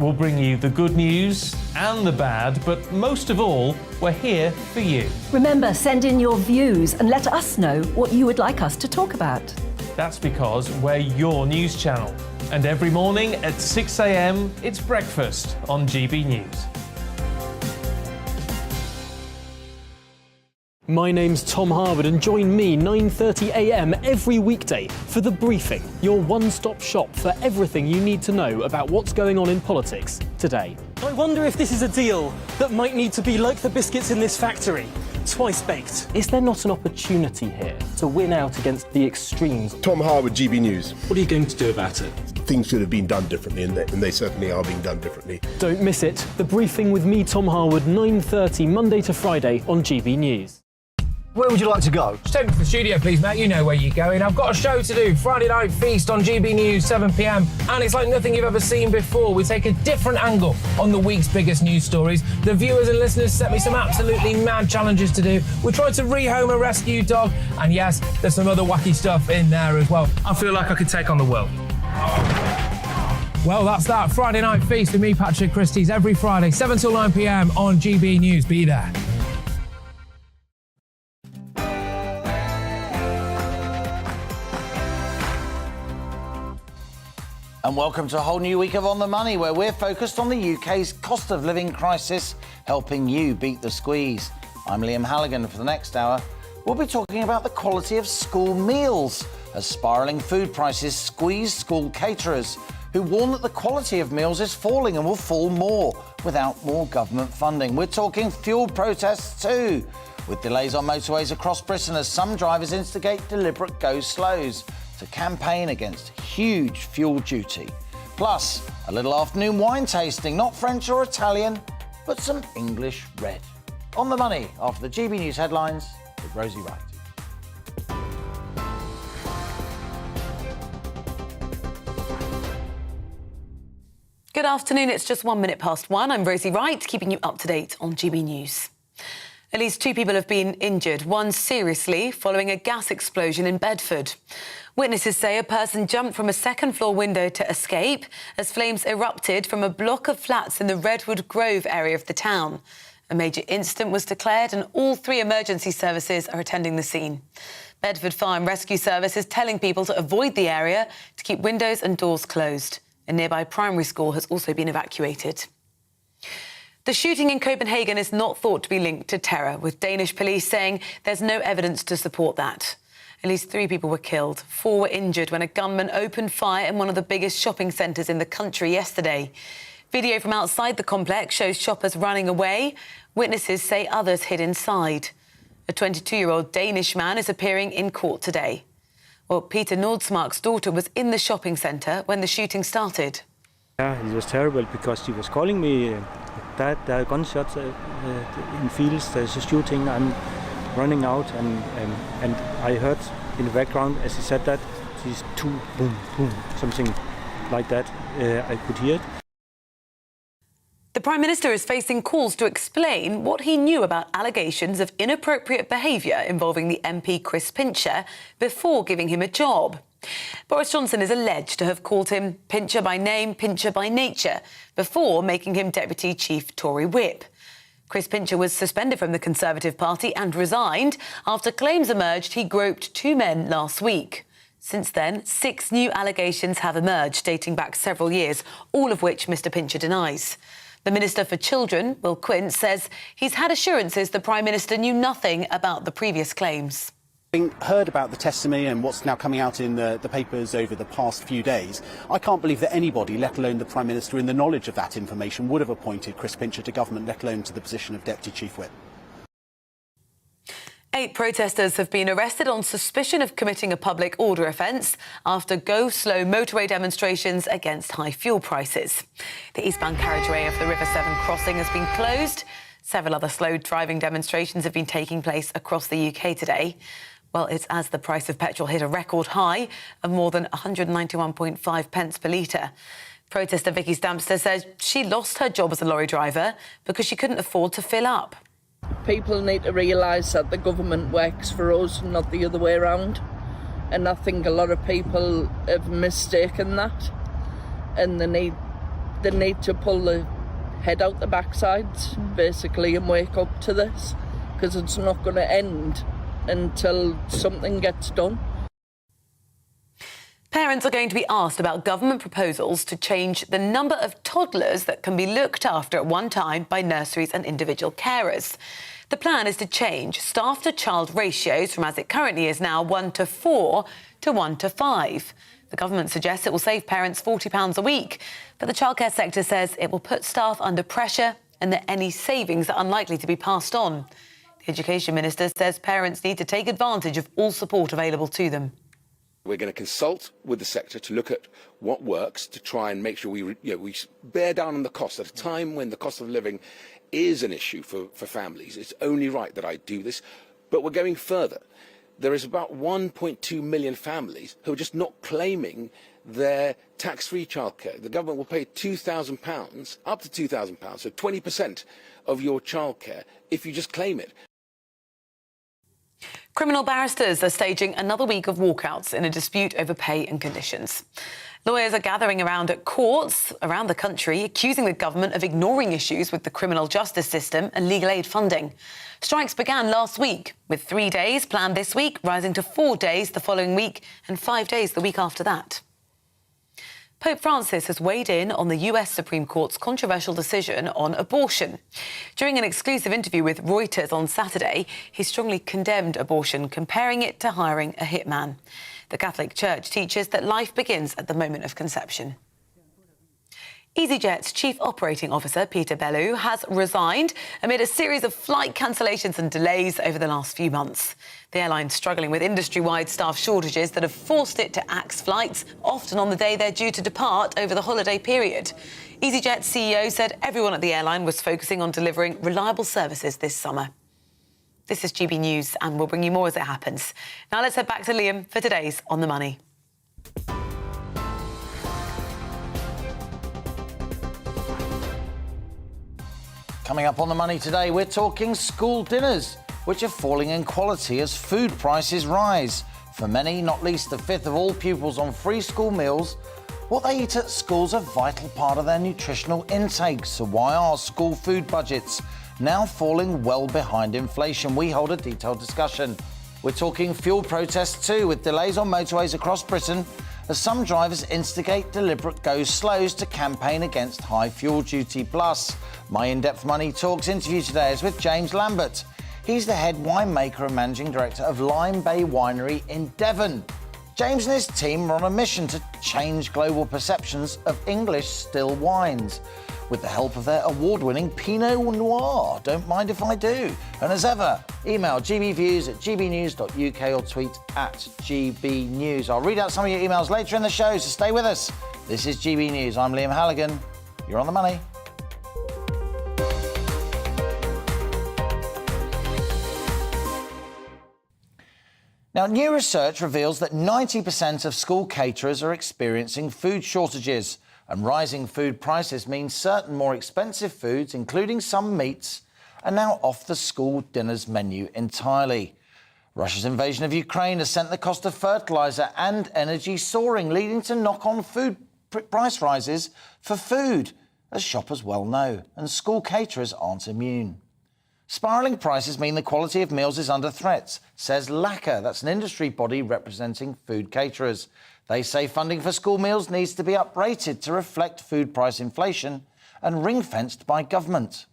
We'll bring you the good news and the bad, but most of all, we're here for you. Remember, send in your views and let us know what you would like us to talk about. That's because we're your news channel. And every morning at 6 a.m, it's breakfast on GB News. My name's Tom Harwood and join me 9:30 a.m. every weekday for The Briefing, your one-stop shop for everything you need to know about what's going on in politics today. I wonder if this is a deal that might need to be like the biscuits in this factory, twice baked. Is there not an opportunity here to win out against the extremes? Tom Harwood, GB News. What are you going to do about it? Things should have been done differently, and they certainly are being done differently. Don't miss it. The Briefing with me, Tom Harwood, 9:30 Monday to Friday on GB News. Where would you like to go? Just take me to the studio, please, mate. You know where you're going. I've got a show to do. Friday Night Feast on GB News, 7 p.m. And it's like nothing you've ever seen before. We take a different angle on the week's biggest news stories. The viewers and listeners set me some absolutely mad challenges to do. We tried to rehome a rescue dog. And yes, there's some other wacky stuff in there as well. I feel like I could take on the world. Well, that's that. Friday Night Feast with me, Patrick Christie's, every Friday, 7 till 9 p.m. on GB News. Be there. And welcome to a whole new week of On the Money, where we're focused on the UK's cost of living crisis, helping you beat the squeeze. I'm Liam Halligan. For the next hour, we'll be talking about the quality of school meals as spiralling food prices squeeze school caterers, who warn that the quality of meals is falling and will fall more without more government funding. We're talking fuel protests too, with delays on motorways across Britain as some drivers instigate deliberate go-slows to campaign against huge fuel duty. Plus, a little afternoon wine tasting, not French or Italian, but some English red. On the Money, after the GB News headlines with Rosie Wright. Good afternoon, it's just 1 minute past 1. I'm Rosie Wright, keeping you up to date on GB News. At least 2 people have been injured, one seriously, following a gas explosion in Bedford. Witnesses say a person jumped from a second-floor window to escape as flames erupted from a block of flats in the Redwood Grove area of the town. A major incident was declared and all 3 emergency services are attending the scene. Bedford Fire and Rescue Service is telling people to avoid the area, to keep windows and doors closed. A nearby primary school has also been evacuated. The shooting in Copenhagen is not thought to be linked to terror, with Danish police saying there's no evidence to support that. At least 3 people were killed. 4 were injured when a gunman opened fire in one of the biggest shopping centres in the country yesterday. Video from outside the complex shows shoppers running away. Witnesses say others hid inside. A 22-year-old Danish man is appearing in court today. Well, Peter Nordsmark's daughter was in the shopping centre when the shooting started. Yeah, it was terrible because she was calling me that there are gunshots in fields, there's a shooting, I'm running out and I heard in the background as he said that, she's two, boom, boom, something like that. I could hear it. The Prime Minister is facing calls to explain what he knew about allegations of inappropriate behaviour involving the MP Chris Pincher before giving him a job. Boris Johnson is alleged to have called him Pincher by name, Pincher by nature, before making him Deputy Chief Tory Whip. Chris Pincher was suspended from the Conservative Party and resigned after claims emerged he groped 2 men last week. Since then, 6 new allegations have emerged, dating back several years, all of which Mr Pincher denies. The Minister for Children, Will Quint, says he's had assurances the Prime Minister knew nothing about the previous claims. Having heard about the testimony and what's now coming out in the papers over the past few days, I can't believe that anybody, let alone the Prime Minister, in the knowledge of that information, would have appointed Chris Pincher to government, let alone to the position of Deputy Chief Whip. 8 protesters have been arrested on suspicion of committing a public order offence after go-slow motorway demonstrations against high fuel prices. The eastbound carriageway of the River Severn crossing has been closed. Several other slow driving demonstrations have been taking place across the UK today. Well, it's as the price of petrol hit a record high of more than 191.5 pence per litre. Protester Vicky Stampster says she lost her job as a lorry driver because she couldn't afford to fill up. People need to realise that the government works for us, not the other way around. And I think a lot of people have mistaken that. And they need they need to pull the head out the backsides, basically, and wake up to this, because it's not going to end until something gets done. Parents are going to be asked about government proposals to change the number of toddlers that can be looked after at one time by nurseries and individual carers. The plan is to change staff-to-child ratios from, as it currently is now, 1:4 to 1:5. The government suggests it will save parents £40 a week, but the childcare sector says it will put staff under pressure and that any savings are unlikely to be passed on. The Education Minister says parents need to take advantage of all support available to them. We're going to consult with the sector to look at what works to try and make sure we bear down on the cost at a time when the cost of living is an issue for families. It's only right that I do this, but we're going further. There is about 1.2 million families who are just not claiming their tax-free childcare. The government will pay £2,000, up to £2,000, so 20% of your childcare if you just claim it. Criminal barristers are staging another week of walkouts in a dispute over pay and conditions. Lawyers are gathering around at courts around the country, accusing the government of ignoring issues with the criminal justice system and legal aid funding. Strikes began last week, with 3 days planned this week, rising to 4 days the following week and 5 days the week after that. Pope Francis has weighed in on the US Supreme Court's controversial decision on abortion. During an exclusive interview with Reuters on Saturday, he strongly condemned abortion, comparing it to hiring a hitman. The Catholic Church teaches that life begins at the moment of conception. EasyJet's Chief Operating Officer, Peter Bellew, has resigned amid a series of flight cancellations and delays over the last few months. The airline's struggling with industry-wide staff shortages that have forced it to axe flights, often on the day they're due to depart over the holiday period. EasyJet's CEO said everyone at the airline was focusing on delivering reliable services this summer. This is GB News, and we'll bring you more as it happens. Now let's head back to Liam for today's On the Money. Coming up on the money today, we're talking school dinners, which are falling in quality as food prices rise. For many, not least the fifth of all pupils on free school meals, what they eat at school is a vital part of their nutritional intake. So why are school food budgets now falling well behind inflation? We hold a detailed discussion. We're talking fuel protests too, with delays on motorways across Britain as some drivers instigate deliberate go-slows to campaign against high fuel duty. Plus, my In-Depth Money Talks interview today is with James Lambert. He's the head winemaker and managing director of Lime Bay Winery in Devon. James and his team are on a mission to change global perceptions of English still wines with the help of their award-winning Pinot Noir. Don't mind if I do. And as ever, email gbviews@gbnews.uk or tweet @gbnews. I'll read out some of your emails later in the show, so stay with us. This is GB News. I'm Liam Halligan. You're on the money. Now, new research reveals that 90% of school caterers are experiencing food shortages, and rising food prices mean certain more expensive foods, including some meats, are now off the school dinners menu entirely. Russia's invasion of Ukraine has sent the cost of fertiliser and energy soaring, leading to knock-on food price rises for food, as shoppers well know, and school caterers aren't immune. Spiralling prices mean the quality of meals is under threat, says LACA. That's an industry body representing food caterers. They say funding for school meals needs to be uprated to reflect food price inflation and ring-fenced by government.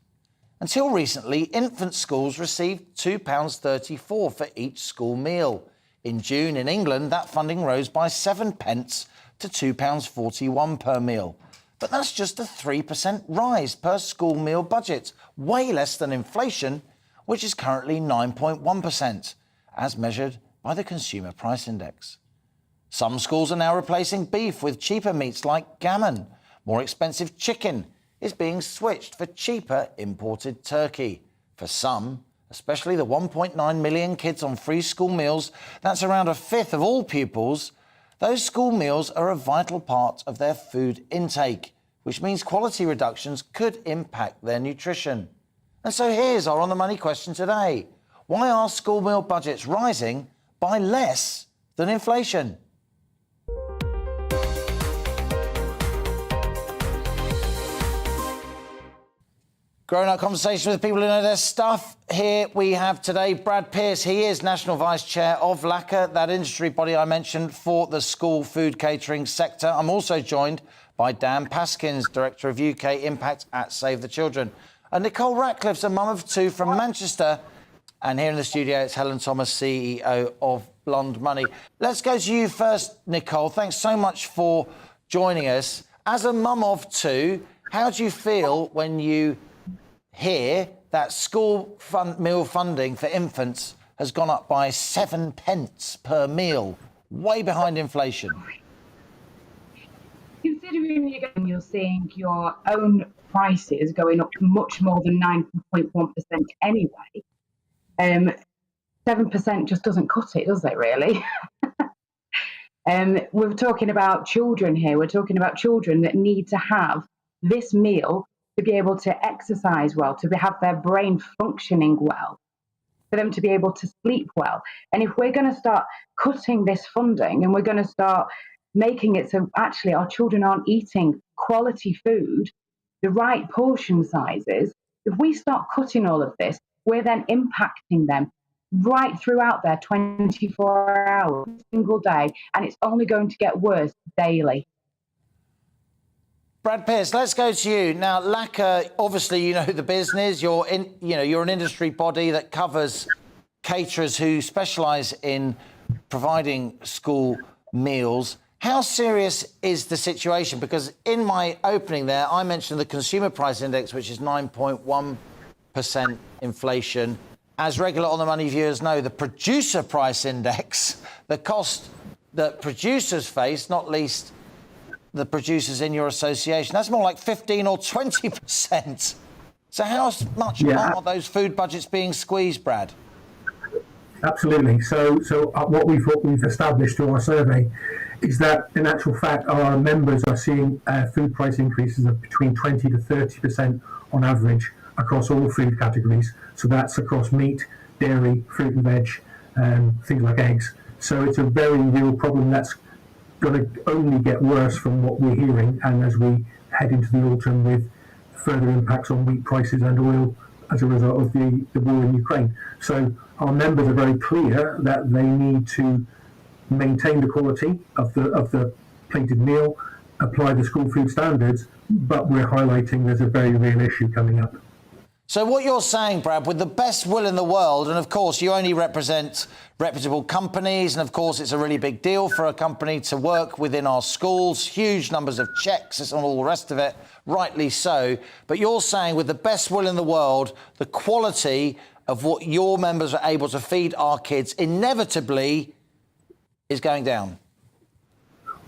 Until recently, infant schools received £2.34 for each school meal. In June in England, that funding rose by 7 pence to £2.41 per meal. But that's just a 3% rise per school meal budget, way less than inflation, which is currently 9.1%, as measured by the Consumer Price Index. Some schools are now replacing beef with cheaper meats like gammon. More expensive chicken is being switched for cheaper imported turkey. For some, especially the 1.9 million kids on free school meals, that's around a fifth of all pupils, those school meals are a vital part of their food intake, which means quality reductions could impact their nutrition. And so here's our On the Money question today. Why are school meal budgets rising by less than inflation? Grown-up conversation with people who know their stuff. Here we have today Brad Pearce. He is National Vice Chair of LACA, that industry body I mentioned for the school food catering sector. I'm also joined by Dan Paskins, Director of UK Impact at Save the Children. And Nicole Ratcliffe's a mum of two from Manchester. And here in the studio, it's Helen Thomas, CEO of Blonde Money. Let's go to you first, Nicole. Thanks so much for joining us. As a mum of two, how do you feel when you hear that school meal funding for infants has gone up by 7 pence per meal, way behind inflation? Considering you're seeing your own prices going up much more than 9.1% anyway, 7% just doesn't cut it, does it, really? We're talking about children here. We're talking about children that need to have this meal to be able to exercise well, to have their brain functioning well, for them to be able to sleep well. And if we're going to start cutting this funding and we're going to start making it so actually our children aren't eating quality food, the right portion sizes, if we start cutting all of this, we're then impacting them right throughout their 24 hours, single day, and it's only going to get worse daily. Brad Pearce, let's go to you. Now, LACA, obviously, you know the business. You're an industry body that covers caterers who specialise in providing school meals. How serious is the situation? Because in my opening there, I mentioned the consumer price index, which is 9.1% inflation. As regular On the Money viewers know, the producer price index, the cost that producers face, not least the producers in your association, that's more like 15 or 20%. So how much are those food budgets being squeezed, Brad? Absolutely. So what we've established through our survey is that, in actual fact, our members are seeing food price increases of between 20 to 30% on average across all food categories. So that's across meat, dairy, fruit and veg, things like eggs. So it's a very real problem that's going to only get worse from what we're hearing, and as we head into the autumn with further impacts on wheat prices and oil as a result of the war in Ukraine. So our members are very clear that they need to maintain the quality of the plated meal, apply the school food standards, but we're highlighting there's a very real issue coming up. So what you're saying, Brad, with the best will in the world, and of course you only represent reputable companies, and of course it's a really big deal for a company to work within our schools, huge numbers of checks and all the rest of it, rightly so. But you're saying with the best will in the world, the quality of what your members are able to feed our kids inevitably is going down.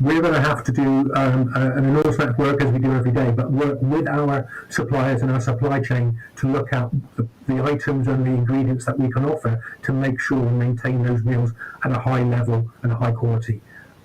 We're going to have to do an enormous amount of work, as we do every day, but work with our suppliers and our supply chain to look at the items and the ingredients that we can offer to make sure we maintain those meals at a high level and a high quality.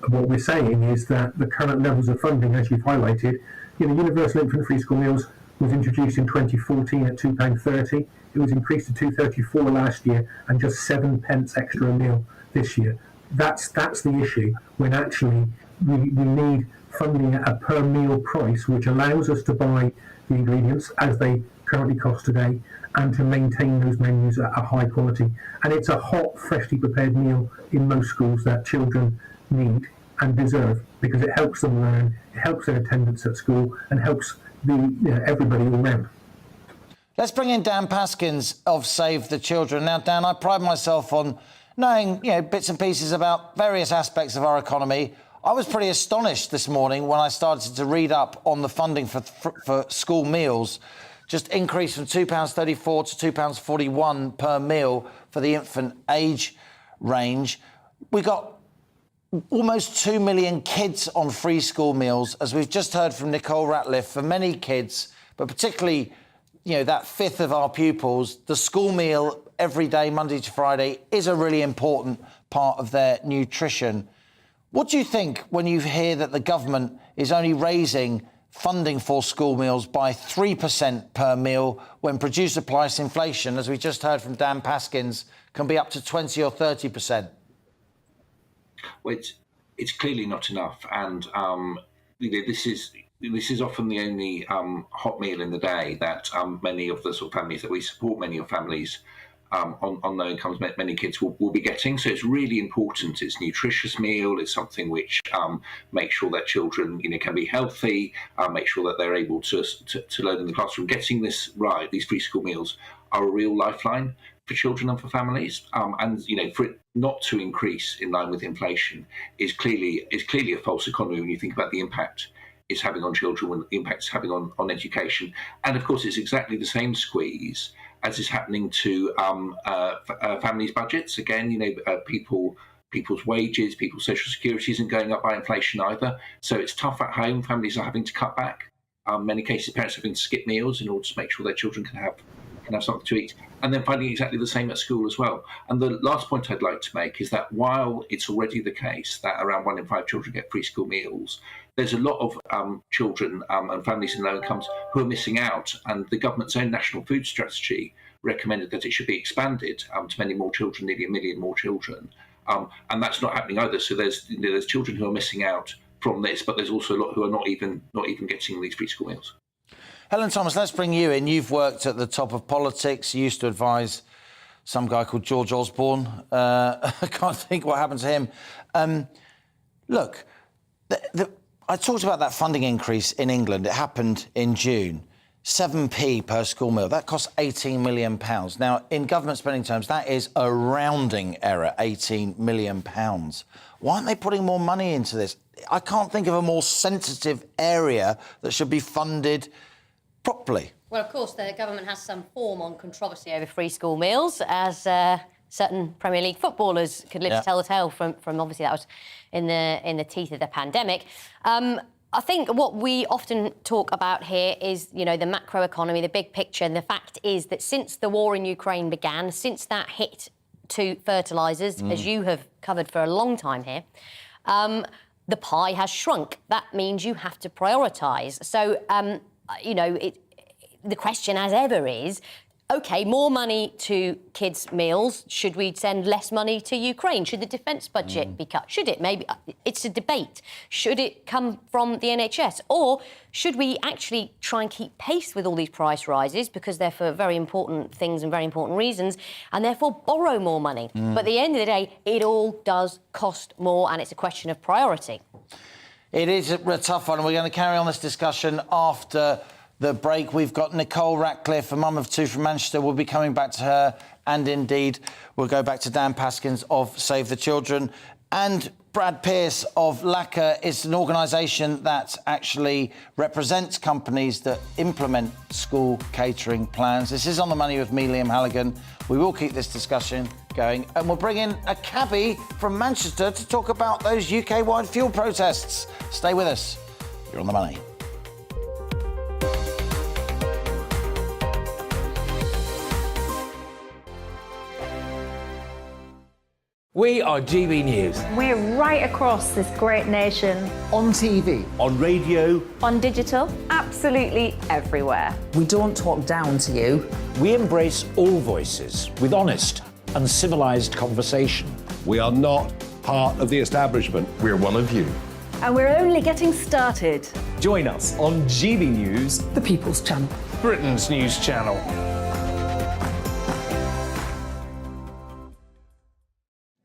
What we're saying is that the current levels of funding, as you've highlighted, universal infant free school meals was introduced in 2014 at £2.30. It was increased to £2.34 last year, and just 7 pence extra a meal this year. That's the issue, when actually we need funding at a per meal price, which allows us to buy the ingredients as they currently cost today and to maintain those menus at a high quality. And it's a hot, freshly prepared meal in most schools that children need and deserve, because it helps them learn, it helps their attendance at school, and helps everybody all round. Let's bring in Dan Paskins of Save the Children. Now, Dan, I pride myself on knowing bits and pieces about various aspects of our economy. I was pretty astonished this morning when I started to read up on the funding for school meals, just increased from £2.34 to £2.41 per meal for the infant age range. We got almost 2 million kids on free school meals, as we've just heard from Nicole Ratcliffe. For many kids, but particularly that fifth of our pupils, the school meal every day, Monday to Friday, is a really important part of their nutrition. What do you think when you hear that the government is only raising funding for school meals by 3% per meal, when producer price inflation, as we just heard from Dan Paskins, can be up to 20 or 30%? Well, it's clearly not enough, and this is this is often the only hot meal in the day that many of the sort of families that we support, many of families on low incomes, many kids will be getting. So it's really important. It's a nutritious meal. It's something which makes sure that children, can be healthy, make sure that they're able to learn in the classroom. Getting this right, these free school meals are a real lifeline for children and for families. And for it not to increase in line with inflation is clearly a false economy when you think about the impact it's having on children, when the impact it's having on education. And of course, it's exactly the same squeeze as is happening to families' budgets. Again, people's wages, people's social security isn't going up by inflation either. So it's tough at home. Families are having to cut back. In many cases, parents are having to skip meals in order to make sure their children can have something to eat. And then finding exactly the same at school as well. And the last point I'd like to make is that while it's already the case that around 1 in 5 children get free school meals, there's a lot of children and families in low incomes who are missing out. And the government's own national food strategy recommended that it should be expanded to many more children, nearly 1 million more children. And that's not happening either. So there's children who are missing out from this, but there's also a lot who are not even getting these free school meals. Helen Thomas, let's bring you in. You've worked at the top of politics. You used to advise some guy called George Osborne. I can't think what happened to him. Look, I talked about that funding increase in England. It happened in June. 7p per school meal. That costs £18 million. Now, in government spending terms, that is a rounding error, £18 million. Why aren't they putting more money into this? I can't think of a more sensitive area that should be funded properly. Well, of course, the government has some form on controversy over free school meals, as certain Premier League footballers could live to tell the tale from obviously that was in the teeth of the pandemic. I think what we often talk about here is, the macro economy, the big picture, and the fact is that since the war in Ukraine began, since that hit to fertilisers, as you have covered for a long time here, the pie has shrunk. That means you have to prioritise. So, the question, as ever, is, OK, more money to kids' meals. Should we send less money to Ukraine? Should the defence budget be cut? Should it? Maybe it's a debate. Should it come from the NHS? Or should we actually try and keep pace with all these price rises because they're for very important things and very important reasons, and therefore borrow more money? But at the end of the day, it all does cost more, and it's a question of priority. It is a tough one. We're going to carry on this discussion after the break. We've got Nicole Ratcliffe, a mum of 2 from Manchester. We'll be coming back to her. And indeed, we'll go back to Dan Paskins of Save the Children. And Brad Pearce of LACA is an organisation that actually represents companies that implement school catering plans. This is On the Money with me, Liam Halligan. We will keep this discussion going. And we'll bring in a cabbie from Manchester to talk about those UK-wide fuel protests. Stay with us. You're On the Money. We are GB News. We're right across this great nation. On TV. On radio. On digital. Absolutely everywhere. We don't talk down to you. We embrace all voices with honest and civilised conversation. We are not part of the establishment. We're one of you. And we're only getting started. Join us on GB News, the People's Channel. Britain's news channel.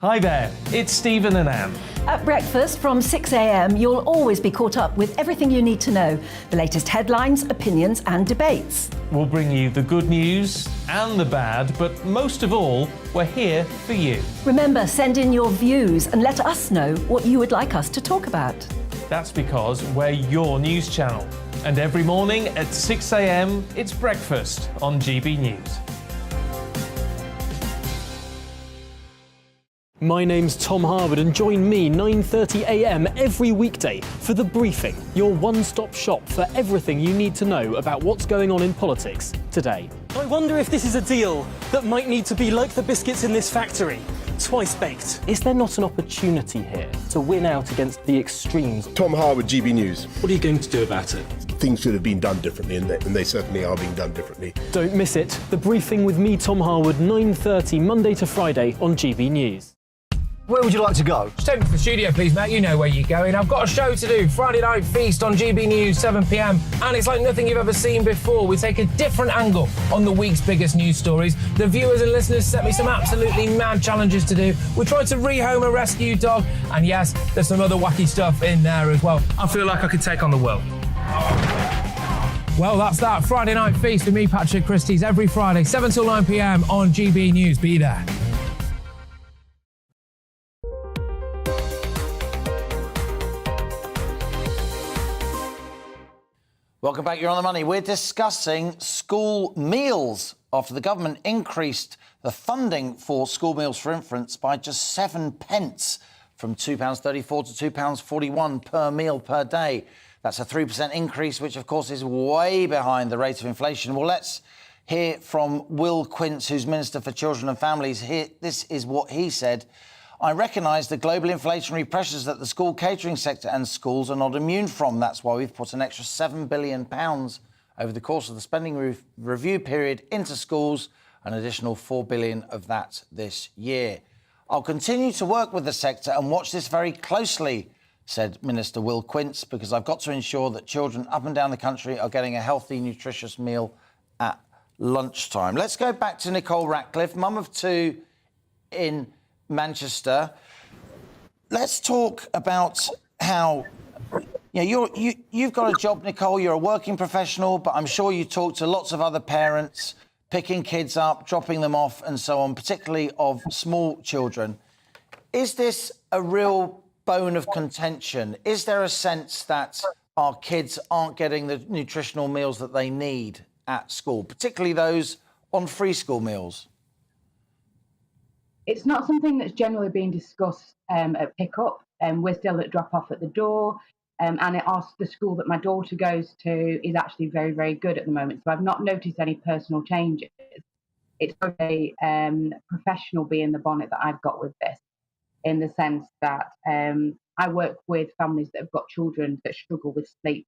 Hi there, it's Stephen and Anne. At breakfast from 6 a.m, you'll always be caught up with everything you need to know, the latest headlines, opinions and debates. We'll bring you the good news and the bad, but most of all, we're here for you. Remember, send in your views and let us know what you would like us to talk about. That's because we're your news channel. And every morning at 6 a.m, it's breakfast on GB News. My name's Tom Harwood, and join me 9:30 a.m. every weekday for The Briefing, your one-stop shop for everything you need to know about what's going on in politics today. I wonder if this is a deal that might need to be like the biscuits in this factory, twice baked. Is there not an opportunity here to win out against the extremes? Tom Harwood, GB News. What are you going to do about it? Things should have been done differently, and they certainly are being done differently. Don't miss it. The Briefing with me, Tom Harwood, 9:30 Monday to Friday on GB News. Where would you like to go? Just take me to the studio, please, mate. You know where you're going. I've got a show to do. Friday Night Feast on GB News, 7 p.m. And it's like nothing you've ever seen before. We take a different angle on the week's biggest news stories. The viewers and listeners set me some absolutely mad challenges to do. We tried to rehome a rescue dog. And yes, there's some other wacky stuff in there as well. I feel like I could take on the world. Well, that's that. Friday Night Feast with me, Patrick Christie's, every Friday, 7 till 9 p.m. on GB News. Be there. Welcome back, you're on the money. We're discussing school meals after the government increased the funding for school meals for infants by just 7 pence, from £2.34 to £2.41 per meal per day. That's a 3% increase, which of course is way behind the rate of inflation. Well, let's hear from Will Quince, who's Minister for Children and Families. This is what he said. I recognise the global inflationary pressures that the school catering sector and schools are not immune from. That's why we've put an extra £7 billion over the course of the spending review period into schools, an additional £4 billion of that this year. I'll continue to work with the sector and watch this very closely, said Minister Will Quince, because I've got to ensure that children up and down the country are getting a healthy, nutritious meal at lunchtime. Let's go back to Nicole Ratcliffe, mum of two in Manchester. Let's talk about how you've got a job, Nicole. You're a working professional, but I'm sure you talk to lots of other parents, picking kids up, dropping them off, and so on, particularly of small children. Is this a real bone of contention? Is there a sense that our kids aren't getting the nutritional meals that they need at school, particularly those on free school meals? It's not something that's generally being discussed at pickup. We're still at drop-off at the door. And the school that my daughter goes to is actually very, very good at the moment. So I've not noticed any personal changes. It's a professional bee in the bonnet that I've got with this, in the sense that I work with families that have got children that struggle with sleep.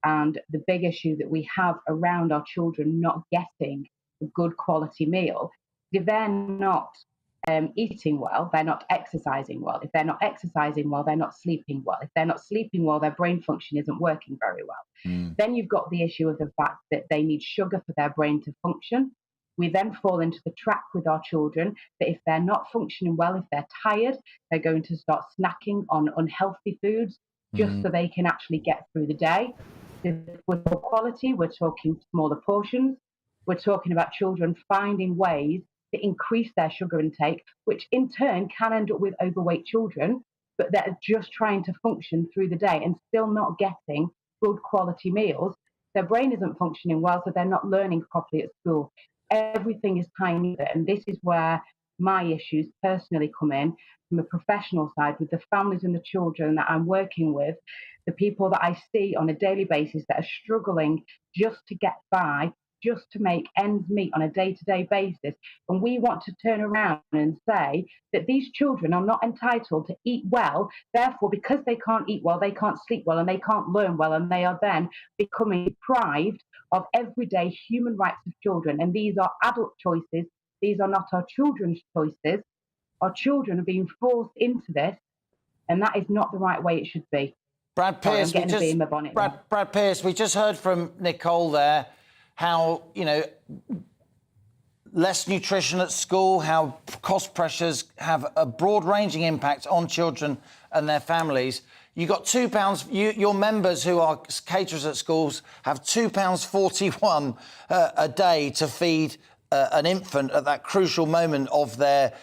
And the big issue that we have around our children not getting a good quality meal, if they're not eating well, they're not exercising well. If they're not exercising well, they're not sleeping well. If they're not sleeping well, their brain function isn't working very well. Then you've got the issue of the fact that they need sugar for their brain to function. We then fall into the trap with our children that if they're not functioning well, if they're tired, they're going to start snacking on unhealthy foods just so they can actually get through the day. With more quality, we're talking smaller portions. We're talking about children finding ways to increase their sugar intake, which in turn can end up with overweight children, but they're just trying to function through the day and still not getting good quality meals. Their brain isn't functioning well, so they're not learning properly at school. Everything is tiny, and this is where my issues personally come in from a professional side with the families and the children that I'm working with, the people that I see on a daily basis that are struggling just to get by, just to make ends meet on a day-to-day basis. And we want to turn around and say that these children are not entitled to eat well. Therefore, because they can't eat well, they can't sleep well, and they can't learn well, and they are then becoming deprived of everyday human rights of children. And these are adult choices. These are not our children's choices. Our children are being forced into this, and that is not the right way it should be. Brad Pearce, Brad Pearce, we just heard from Nicole there how, less nutrition at school, how cost pressures have a broad-ranging impact on children and their families. You got £2, your members who are caterers at schools have £2.41 a day to feed an infant at that crucial moment of their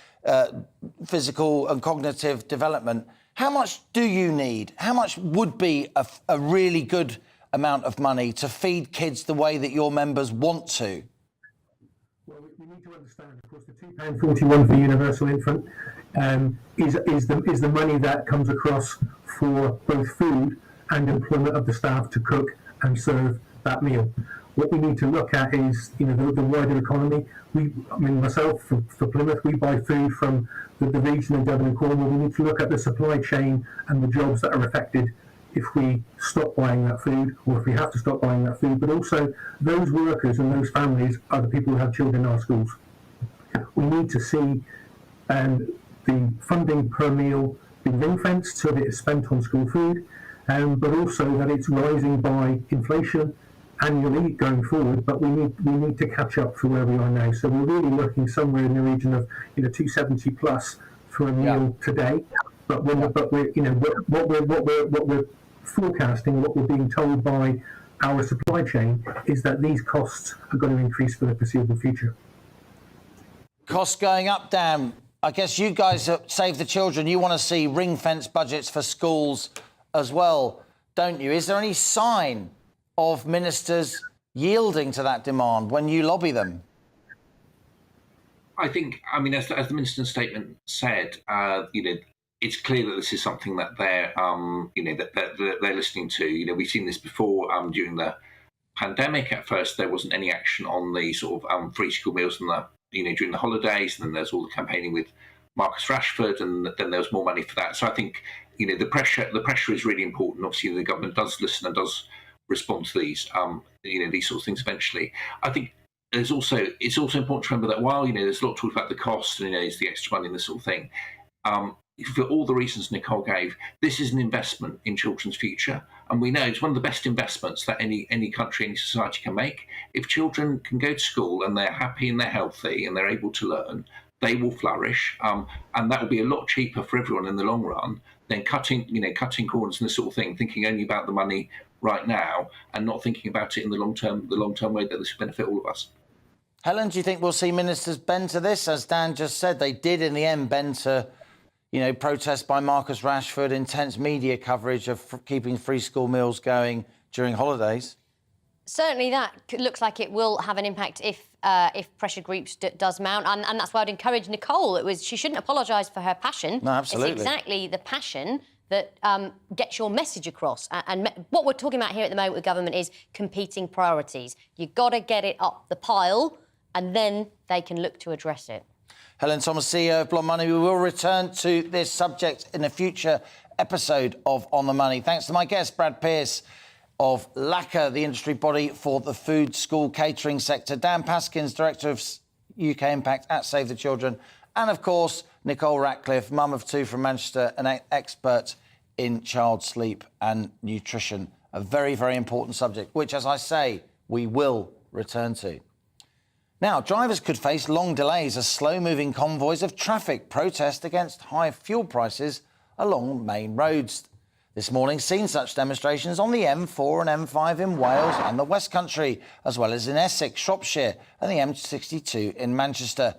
physical and cognitive development. How much do you need? How much would be a really good amount of money to feed kids the way that your members want to? Well, we need to understand, of course, the £2.41 for universal infant is the money that comes across for both food and employment of the staff to cook and serve that meal. What we need to look at is, the wider economy. Myself, for Plymouth, we buy food from the region in Devon and Cornwall. We need to look at the supply chain and the jobs that are affected if we stop buying that food, or if we have to stop buying that food. But also, those workers and those families are the people who have children in our schools. We need to see the funding per meal be ring-fenced so that it's spent on school food, but also that it's rising by inflation annually going forward, but we need to catch up for where we are now. So we're really looking somewhere in the region of 270 plus for a meal today. But what we're forecasting, what we're being told by our supply chain is that these costs are going to increase for the foreseeable future. Costs going up, Dan. I guess you guys at Save the Children, you want to see ring-fence budgets for schools as well, don't you? Is there any sign of ministers yielding to that demand when you lobby them? I think, as the minister's statement said, it's clear that this is something that they're, that they're listening to. We've seen this before during the pandemic. At first, there wasn't any action on the sort of free school meals in the, during the holidays, and then there's all the campaigning with Marcus Rashford, and then there was more money for that. So I think, the pressure is really important. Obviously, the government does listen and does respond to these, these sorts of things eventually. I think it's also important to remember that while, there's a lot of talk about the cost and, it's the extra money and this sort of thing, for all the reasons Nicole gave, this is an investment in children's future. And we know it's one of the best investments that any country, any society can make. If children can go to school and they're happy and they're healthy and they're able to learn, they will flourish. And that will be a lot cheaper for everyone in the long run than cutting corners and this sort of thing, thinking only about the money right now and not thinking about it in the long term way that this will benefit all of us. Helen, do you think we'll see ministers bend to this? As Dan just said, they did in the end bend to, protest by Marcus Rashford, intense media coverage of keeping free school meals going during holidays. Certainly that looks like it will have an impact if pressure groups does mount. And that's why I'd encourage Nicole. She shouldn't apologise for her passion. No, absolutely. It's exactly the passion that gets your message across. And what we're talking about here at the moment with government is competing priorities. You've got to get it up the pile and then they can look to address it. Helen Thomas, CEO of Blonde Money. We will return to this subject in a future episode of On the Money. Thanks to my guest, Brad Pearce of LACA, the industry body for the food, school, catering sector, Dan Paskins, Director of UK Impact at Save the Children, and, of course, Nicole Ratcliffe, mum of two from Manchester, an expert in child sleep and nutrition. A very, very important subject, which, as I say, we will return to. Now, drivers could face long delays as slow-moving convoys of traffic protest against high fuel prices along main roads. This morning, seen such demonstrations on the M4 and M5 in Wales and the West Country, as well as in Essex, Shropshire and the M62 in Manchester.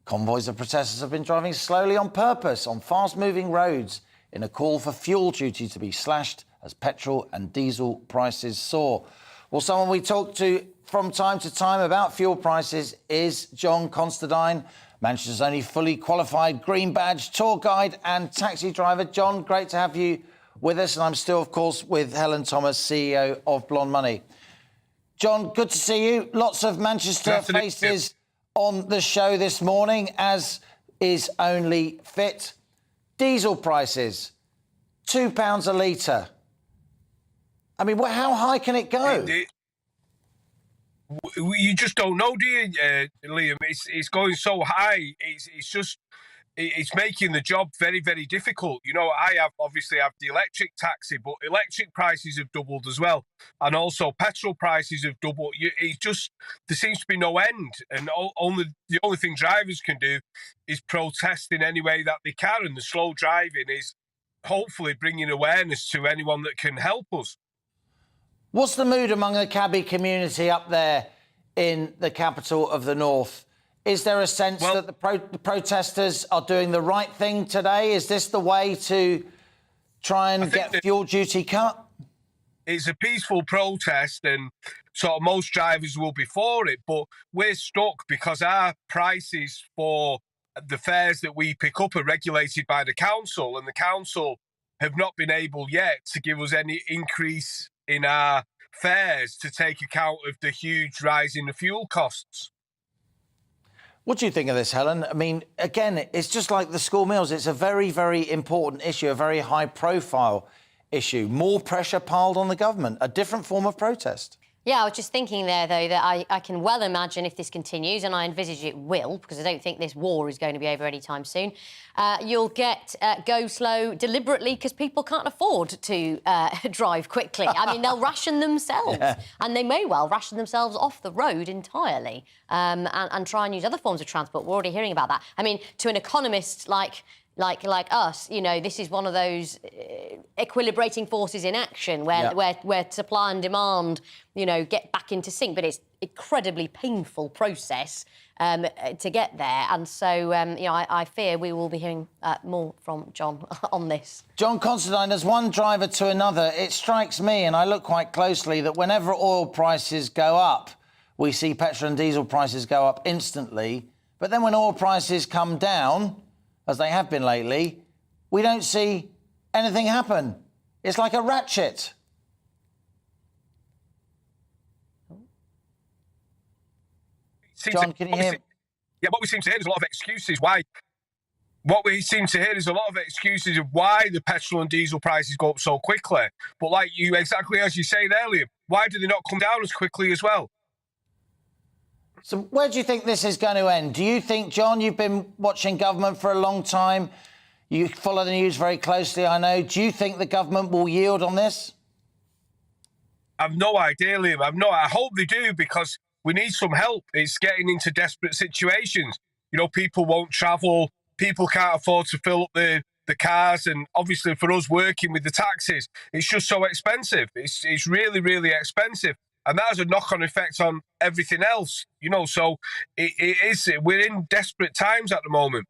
Convoys of protesters have been driving slowly on purpose on fast-moving roads in a call for fuel duty to be slashed as petrol and diesel prices soar. Well, someone we talk to from time to time about fuel prices is John Constantine, Manchester's only fully qualified green badge tour guide and taxi driver. John, great to have you with us. And I'm still, of course, with Helen Thomas, CEO of Blonde Money. John, good to see you. Lots of Manchester faces on the show this morning, as is only fit. Diesel prices, £2 a litre. I mean, how high can it go? You just don't know, do you, Liam? It's going so high. It's making the job very, very difficult. I obviously have the electric taxi, but electric prices have doubled as well, and also petrol prices have doubled. There seems to be no end, and the only thing drivers can do is protest in any way that they can, and the slow driving is hopefully bringing awareness to anyone that can help us. What's the mood among the cabbie community up there in the capital of the north? Is there a sense that the protesters are doing the right thing today? Is this the way to try and get fuel duty cut? It's a peaceful protest and sort of most drivers will be for it, but we're stuck because our prices for the fares that we pick up are regulated by the council, and the council have not been able yet to give us any increase in our fares to take account of the huge rise in the fuel costs. What do you think of this, Helen? I mean, again, it's just like the school meals. It's a very, very important issue, a very high-profile issue. More pressure piled on the government, a different form of protest. Yeah, I was just thinking there, though, that I can well imagine if this continues, and I envisage it will, because I don't think this war is going to be over anytime soon, you'll get go slow deliberately because people can't afford to drive quickly. I mean, they'll ration themselves, and they may well ration themselves off the road entirely and try and use other forms of transport. We're already hearing about that. I mean, to an economist like us, you know, this is one of those equilibrating forces in action where supply and demand, you know, get back into sync. But it's incredibly painful process to get there. And so, you know, I fear we will be hearing more from John on this. John Constantine, as one driver to another, it strikes me, and I look quite closely, that whenever oil prices go up, we see petrol and diesel prices go up instantly. But then when oil prices come down, as they have been lately, we don't see anything happen. It's like a ratchet. John, can you hear me? Yeah, what we seem to hear is a lot of excuses why. What we seem to hear is a lot of excuses of why the petrol and diesel prices go up so quickly. But like you, exactly as you say earlier, why do they not come down as quickly as well? So where do you think this is going to end? Do you think, John, you've been watching government for a long time. You follow the news very closely, I know. Do you think the government will yield on this? I've no idea, Liam. I hope they do, because we need some help. It's getting into desperate situations. You know, people won't travel. People can't afford to fill up the cars. And obviously for us working with the taxis, it's just so expensive. It's really, really expensive. And that has a knock-on effect on everything else, you know, so we're in desperate times at the moment.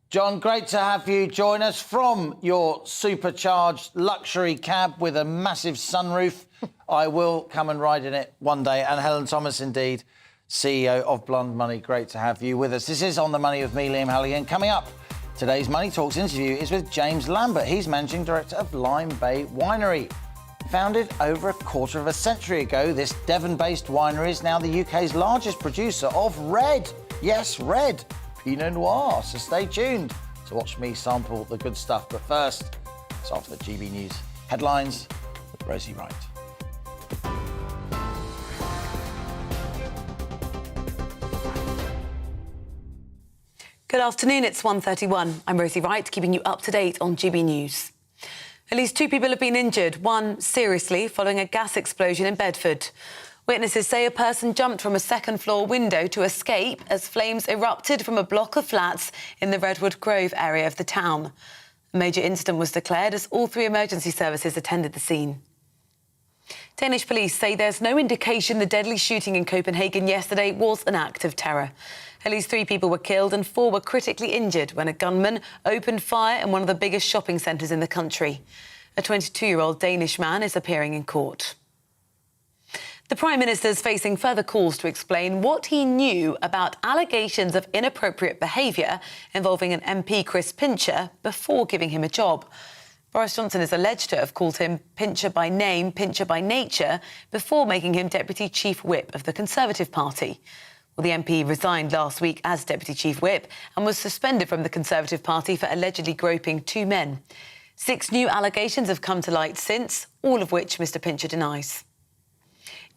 John, great to have you join us from your supercharged luxury cab with a massive sunroof. I will come and ride in it one day. And Helen Thomas, indeed, CEO of Blonde Money. Great to have you with us. This is On the Money with me, Liam Halligan. Coming up, today's Money Talks interview is with James Lambert. He's Managing Director of Lime Bay Winery. Founded over a quarter of a century ago, this Devon-based winery is now the UK's largest producer of red. Yes, red. Pinot Noir. So stay tuned to watch me sample the good stuff. But first, it's after the GB News headlines with Rosie Wright. Good afternoon, it's 1:31. I'm Rosie Wright, keeping you up to date on GB News. At least 2 people have been injured, one seriously, following a gas explosion in Bedford. Witnesses say a person jumped from a second-floor window to escape as flames erupted from a block of flats in the Redwood Grove area of the town. A major incident was declared as all 3 emergency services attended the scene. Danish police say there's no indication the deadly shooting in Copenhagen yesterday was an act of terror. At least 3 people were killed and 4 were critically injured when a gunman opened fire in one of the biggest shopping centres in the country. A 22-year-old Danish man is appearing in court. The Prime Minister is facing further calls to explain what he knew about allegations of inappropriate behaviour involving an MP, Chris Pincher, before giving him a job. Boris Johnson is alleged to have called him Pincher by name, Pincher by nature, before making him Deputy Chief Whip of the Conservative Party. Well, the MP resigned last week as Deputy Chief Whip and was suspended from the Conservative Party for allegedly groping 2 men. 6 new allegations have come to light since, all of which Mr Pincher denies.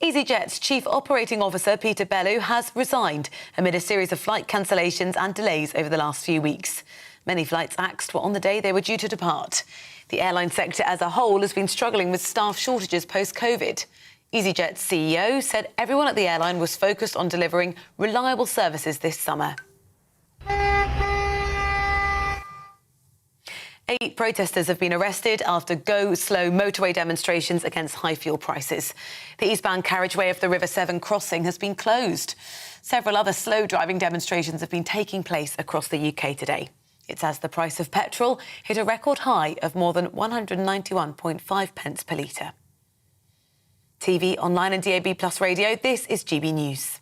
EasyJet's Chief Operating Officer, Peter Bellew, has resigned amid a series of flight cancellations and delays over the last few weeks. Many flights axed were on the day they were due to depart. The airline sector as a whole has been struggling with staff shortages post-COVID. EasyJet's CEO said everyone at the airline was focused on delivering reliable services this summer. 8 protesters have been arrested after go-slow motorway demonstrations against high fuel prices. The eastbound carriageway of the River Severn crossing has been closed. Several other slow-driving demonstrations have been taking place across the UK today. It's as the price of petrol hit a record high of more than 191.5 pence per litre. TV, online and DAB+ radio, this is GB News.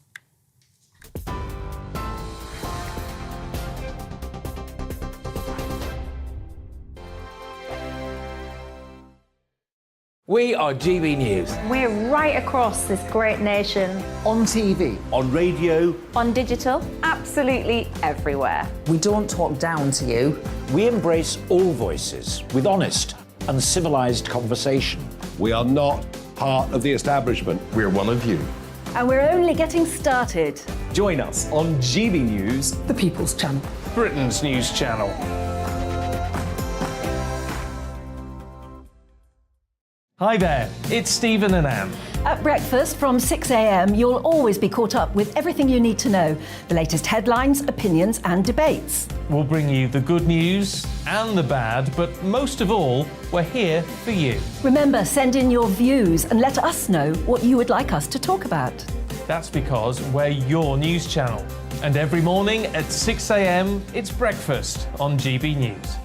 We are GB News. We're right across this great nation. On TV. On radio. On digital. Absolutely everywhere. We don't talk down to you. We embrace all voices with honest and civilised conversation. We are not part of the establishment. We're one of you. And we're only getting started. Join us on GB News, The People's Channel. Britain's news channel. Hi there, it's Stephen and Anne. At breakfast from 6 a.m, you'll always be caught up with everything you need to know, the latest headlines, opinions and debates. We'll bring you the good news and the bad, but most of all, we're here for you. Remember, send in your views and let us know what you would like us to talk about. That's because we're your news channel. And every morning at 6 a.m, it's breakfast on GB News.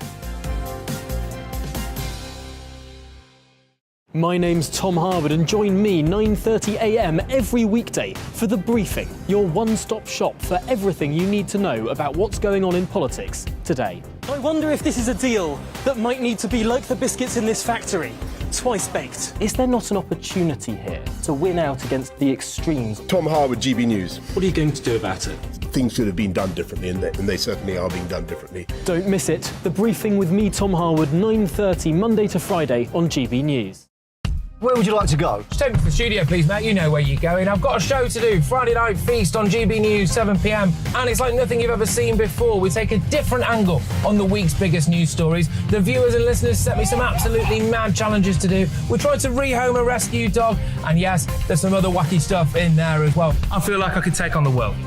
My name's Tom Harwood and join me 9:30 a.m. every weekday for The Briefing, your one-stop shop for everything you need to know about what's going on in politics today. I wonder if this is a deal that might need to be like the biscuits in this factory, twice baked. Is there not an opportunity here to win out against the extremes? Tom Harwood, GB News. What are you going to do about it? Things should have been done differently, and they certainly are being done differently. Don't miss it. The Briefing with me, Tom Harwood, 9:30 Monday to Friday on GB News. Where would you like to go? Just take me to the studio, please, mate. You know where you're going. I've got a show to do. Friday Night Feast on GB News, 7 p.m. And it's like nothing you've ever seen before. We take a different angle on the week's biggest news stories. The viewers and listeners set me some absolutely mad challenges to do. We tried to rehome a rescue dog. And yes, there's some other wacky stuff in there as well. I feel like I could take on the world.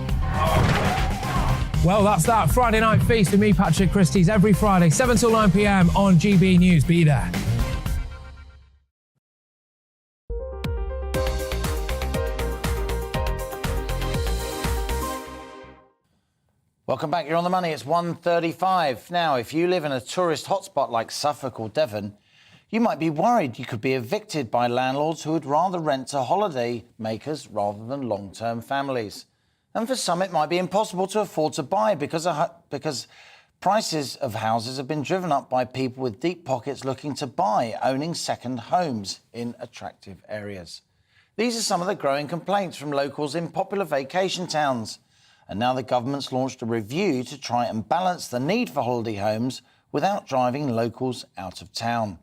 Well, that's that. Friday Night Feast with me, Patrick Christie's, every Friday, 7 till 9 p.m. on GB News. Be there. Welcome back. You're on the money. It's 1:35. Now, if you live in a tourist hotspot like Suffolk or Devon, you might be worried you could be evicted by landlords who would rather rent to holiday makers rather than long-term families. And for some, it might be impossible to afford to buy because prices of houses have been driven up by people with deep pockets looking to buy, owning second homes in attractive areas. These are some of the growing complaints from locals in popular vacation towns. And now the government's launched a review to try and balance the need for holiday homes without driving locals out of town.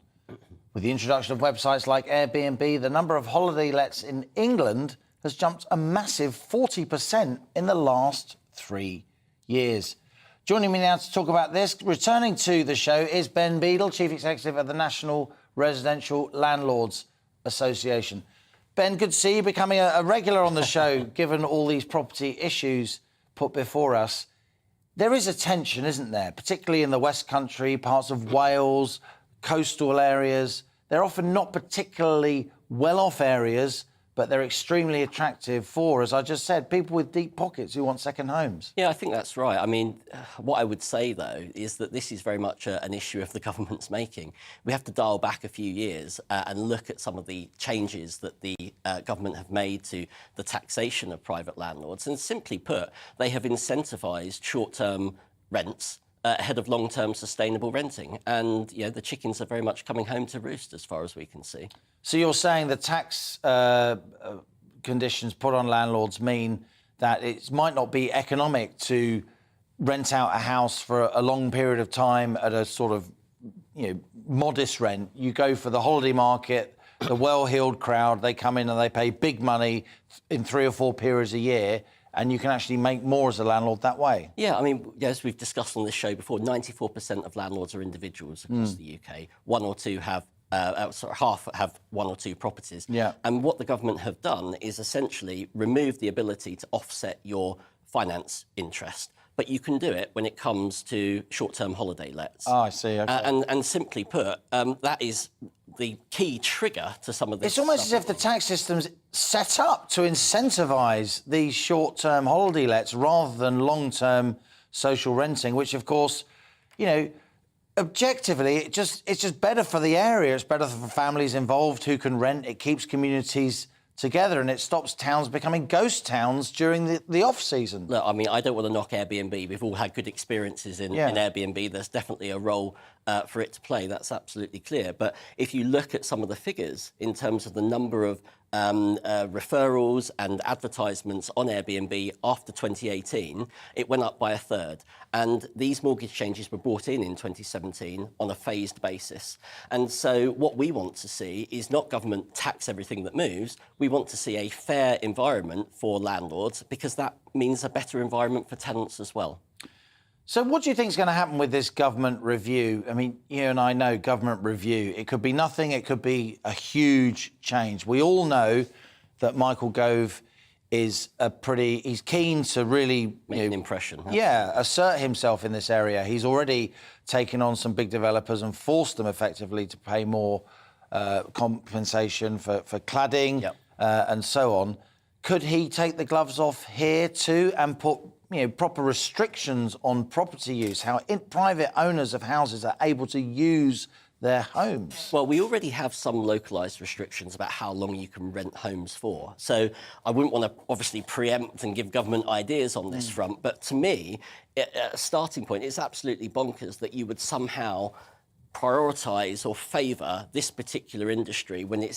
With the introduction of websites like Airbnb, the number of holiday lets in England has jumped a massive 40% in the last 3 years. Joining me now to talk about this, returning to the show, is Ben Beadle, Chief Executive of the National Residential Landlords Association. Ben, good to see you becoming a regular on the show, given all these property issues put before us. There is a tension, isn't there? Particularly in the West Country, parts of Wales, coastal areas. They're often not particularly well-off areas, but they're extremely attractive for, as I just said, people with deep pockets who want second homes. Yeah, I think that's right. I mean, what I would say, though, is that this is very much an issue of the government's making. We have to dial back a few years and look at some of the changes that the government have made to the taxation of private landlords. And simply put, they have incentivised short-term rents ahead of long-term sustainable renting. And, you know, the chickens are very much coming home to roost as far as we can see. So you're saying the tax conditions put on landlords mean that it might not be economic to rent out a house for a long period of time at a sort of, you know, modest rent. You go for the holiday market, the well-heeled crowd, they come in and they pay big money in 3 or 4 periods a year, and you can actually make more as a landlord that way. Yeah, I mean, as we've discussed on this show before, 94% of landlords are individuals across the UK. One or two have, half have 1 or 2 properties. Yeah. And what the government have done is essentially remove the ability to offset your finance interest. But you can do it when it comes to short-term holiday lets. Oh, I see. Okay. And simply put, that is the key trigger to some of this. It's almost as if the tax system's set up to incentivise these short-term holiday lets rather than long-term social renting, which, of course, you know, objectively, it's just better for the area. It's better for families involved who can rent. It keeps communities together, and it stops towns becoming ghost towns during the off-season. Look, I mean, I don't want to knock Airbnb. We've all had good experiences in Airbnb. There's definitely a role for it to play. That's absolutely clear. But if you look at some of the figures in terms of the number of referrals and advertisements on Airbnb after 2018, it went up by a third. And these mortgage changes were brought in 2017 on a phased basis. And so what we want to see is not government tax everything that moves. We want to see a fair environment for landlords, because that means a better environment for tenants as well. So what do you think is going to happen with this government review? I mean, you and I know government review. It could be nothing. It could be a huge change. We all know that Michael Gove is he's keen to really make an impression. Yeah, assert himself in this area. He's already taken on some big developers and forced them effectively to pay more compensation for cladding and so on. Could he take the gloves off here too and put proper restrictions on property use, how private owners of houses are able to use their homes? Well, we already have some localised restrictions about how long you can rent homes for. So I wouldn't want to obviously preempt and give government ideas on this front. But to me, at a starting point, it's absolutely bonkers that you would somehow prioritise or favour this particular industry when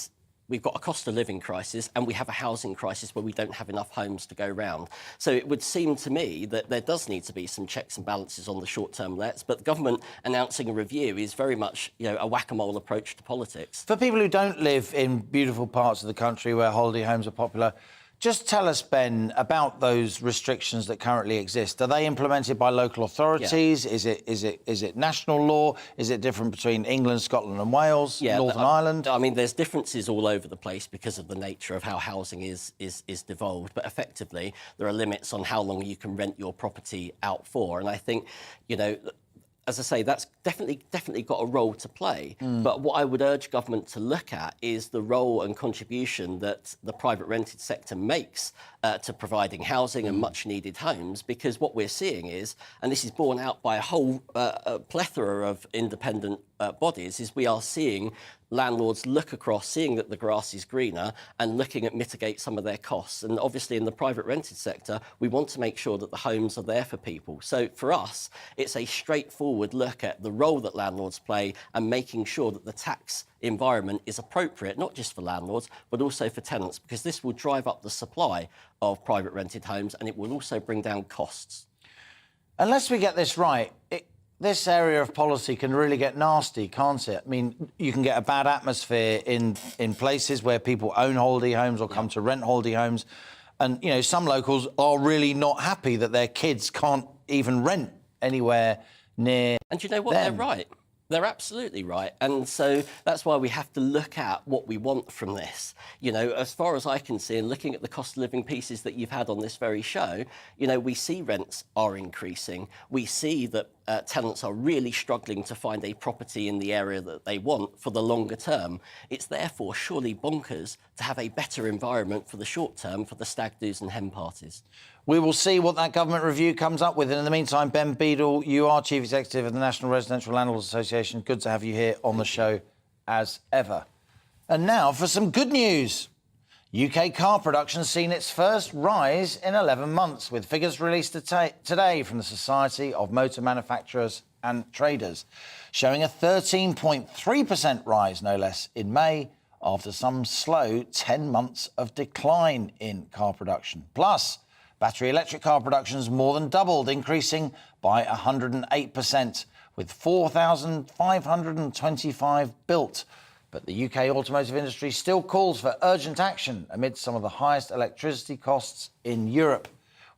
we've got a cost of living crisis and we have a housing crisis where we don't have enough homes to go round. So it would seem to me that there does need to be some checks and balances on the short-term lets, but the government announcing a review is very much, a whack-a-mole approach to politics. For people who don't live in beautiful parts of the country where holiday homes are popular, just tell us, Ben, about those restrictions that currently exist. Are they implemented by local authorities? Yeah. Is it national law? Is it different between England, Scotland and Wales, Northern Ireland? I mean, there's differences all over the place because of the nature of how housing is devolved. But effectively, there are limits on how long you can rent your property out for. And I think, as I say, that's definitely got a role to play. But what I would urge government to look at is the role and contribution that the private rented sector makes to providing housing and much-needed homes, because what we're seeing is, and this is borne out by a whole plethora of independent bodies, is we are seeing landlords look across, seeing that the grass is greener and looking at mitigate some of their costs. And obviously in the private rented sector, we want to make sure that the homes are there for people. So for us, it's a straightforward look at the role that landlords play and making sure that the tax environment is appropriate, not just for landlords, but also for tenants, because this will drive up the supply of private rented homes and it will also bring down costs. Unless we get this right, this area of policy can really get nasty, can't it? I mean, you can get a bad atmosphere in places where people own holiday homes or come to rent holiday homes. And, some locals are really not happy that their kids can't even rent anywhere near And you know what? them. They're right. They're absolutely right. And so that's why we have to look at what we want from this. As far as I can see, and looking at the cost of living pieces that you've had on this very show, we see rents are increasing. We see that tenants are really struggling to find a property in the area that they want for the longer term. It's therefore surely bonkers to have a better environment for the short term for the stag do's and hen parties. We will see what that government review comes up with. And in the meantime, Ben Beadle, you are Chief Executive of the National Residential Landlords Association. Good to have you here on the show as ever. And now for some good news. UK car production has seen its first rise in 11 months, with figures released today from the Society of Motor Manufacturers and Traders, showing a 13.3% rise, no less, in May, after some slow 10 months of decline in car production. Plus, battery electric car production has more than doubled, increasing by 108%, with 4,525 built. But the UK automotive industry still calls for urgent action amid some of the highest electricity costs in Europe,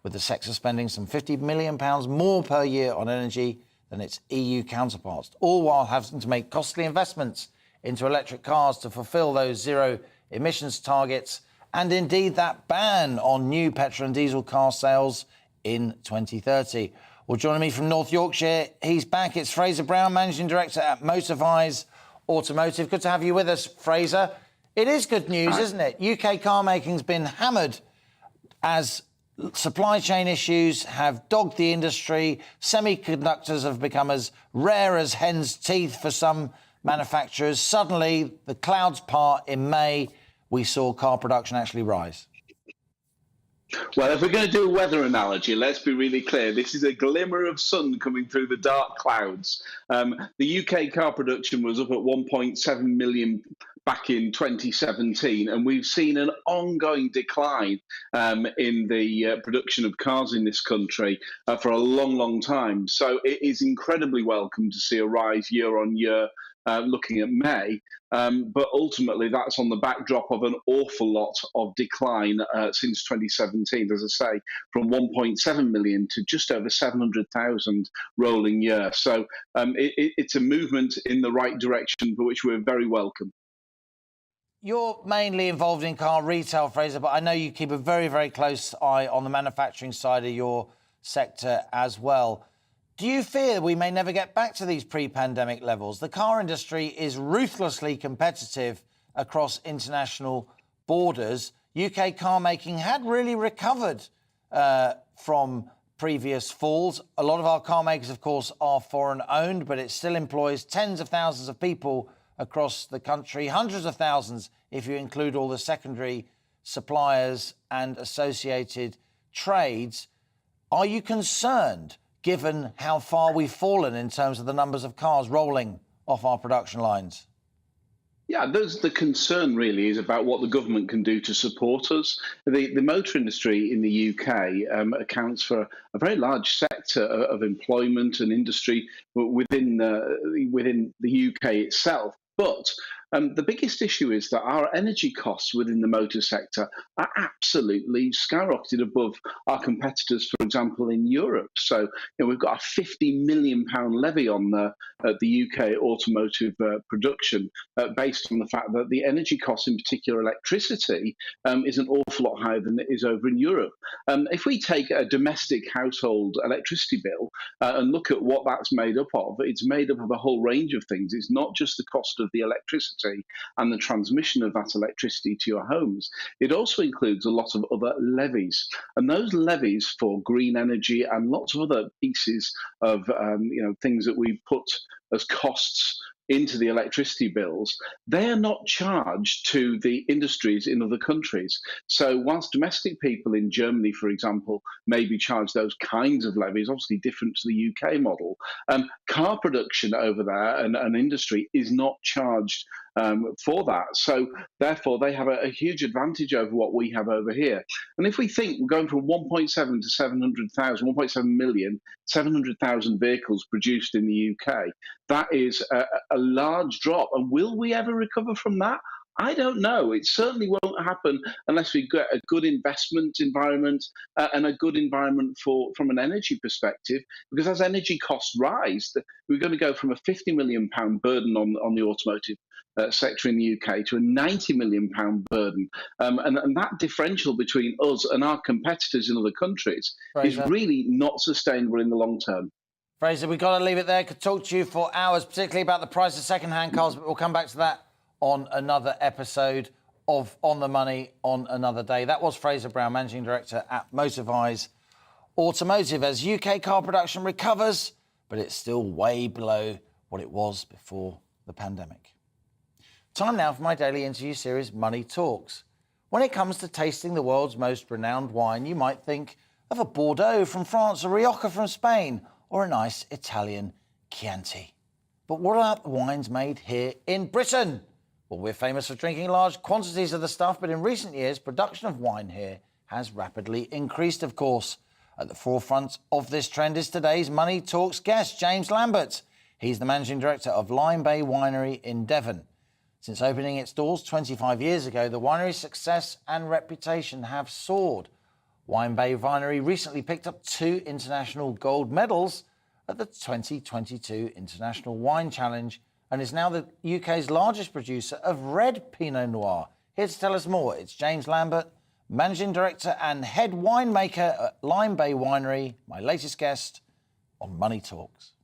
with the sector spending some £50 million more per year on energy than its EU counterparts, all while having to make costly investments into electric cars to fulfil those zero emissions targets, and indeed that ban on new petrol and diesel car sales in 2030. Well, joining me from North Yorkshire, he's back. It's Fraser Brown, Managing Director at Motorvise Automotive. Good to have you with us, Fraser. It is good news, isn't it? UK car making's been hammered as supply chain issues have dogged the industry. Semiconductors have become as rare as hen's teeth for some manufacturers. Suddenly, the clouds part in May. We saw car production actually rise. Well, if we're going to do a weather analogy, let's be really clear. This is a glimmer of sun coming through the dark clouds. The UK car production was up at 1.7 million back in 2017, and we've seen an ongoing decline in the production of cars in this country for a long, long time. So it is incredibly welcome to see a rise year on year looking at May. But ultimately, that's on the backdrop of an awful lot of decline since 2017, as I say, from 1.7 million to just over 700,000 rolling year. So it's a movement in the right direction for which we're very welcome. You're mainly involved in car retail, Fraser, but I know you keep a very, very close eye on the manufacturing side of your sector as well. Do you fear we may never get back to these pre-pandemic levels? The car industry is ruthlessly competitive across international borders. UK car making had really recovered from previous falls. A lot of our car makers, of course, are foreign owned, but it still employs tens of thousands of people across the country, hundreds of thousands if you include all the secondary suppliers and associated trades. Are you concerned, given how far we've fallen in terms of the numbers of cars rolling off our production lines? Yeah, the concern really is about what the government can do to support us. The motor industry in the UK accounts for a very large sector of employment and industry within the UK itself. But the biggest issue is that our energy costs within the motor sector are absolutely skyrocketed above our competitors, for example, in Europe. So we've got a £50 million levy on the UK automotive production based on the fact that the energy costs, in particular electricity, is an awful lot higher than it is over in Europe. If we take a domestic household electricity bill and look at what that's made up of, it's made up of a whole range of things. It's not just the cost of the electricity and the transmission of that electricity to your homes. It also includes a lot of other levies, and those levies for green energy and lots of other pieces of things that we put as costs into the electricity bills, they are not charged to the industries in other countries. So whilst domestic people in Germany, for example, may be charged those kinds of levies, obviously different to the UK model, car production over there and industry is not charged for that. So therefore, they have a huge advantage over what we have over here. And if we think we're going from 1.7 to 700,000, 1.7 million, 700,000 vehicles produced in the UK, that is a large drop. And will we ever recover from that? I don't know. It certainly won't happen unless we get a good investment environment and a good environment from an energy perspective, because as energy costs rise, we're going to go from a £50 million burden on the automotive sector in the UK to a £90 million burden. And that differential between us and our competitors in other countries is really not sustainable in the long term. Fraser, we've got to leave it there. Could talk to you for hours, particularly about the price of second-hand cars, but we'll come back to that on another episode of On the Money on another day. That was Fraser Brown, Managing Director at Motorvise Automotive. As UK car production recovers, but it's still way below what it was before the pandemic. Time now for my daily interview series, Money Talks. When it comes to tasting the world's most renowned wine, you might think of a Bordeaux from France, a Rioja from Spain, or a nice Italian Chianti. But what about the wines made here in Britain? Well, we're famous for drinking large quantities of the stuff, but in recent years, production of wine here has rapidly increased, of course. At the forefront of this trend is today's Money Talks guest, James Lambert. He's the Managing Director of Lyme Bay Winery in Devon. Since opening its doors 25 years ago, the winery's success and reputation have soared. Lyme Bay Winery recently picked up 2 international gold medals at the 2022 International Wine Challenge and is now the UK's largest producer of red Pinot Noir. Here to tell us more, it's James Lambert, Managing Director and Head Winemaker at Lyme Bay Winery, my latest guest on Money Talks.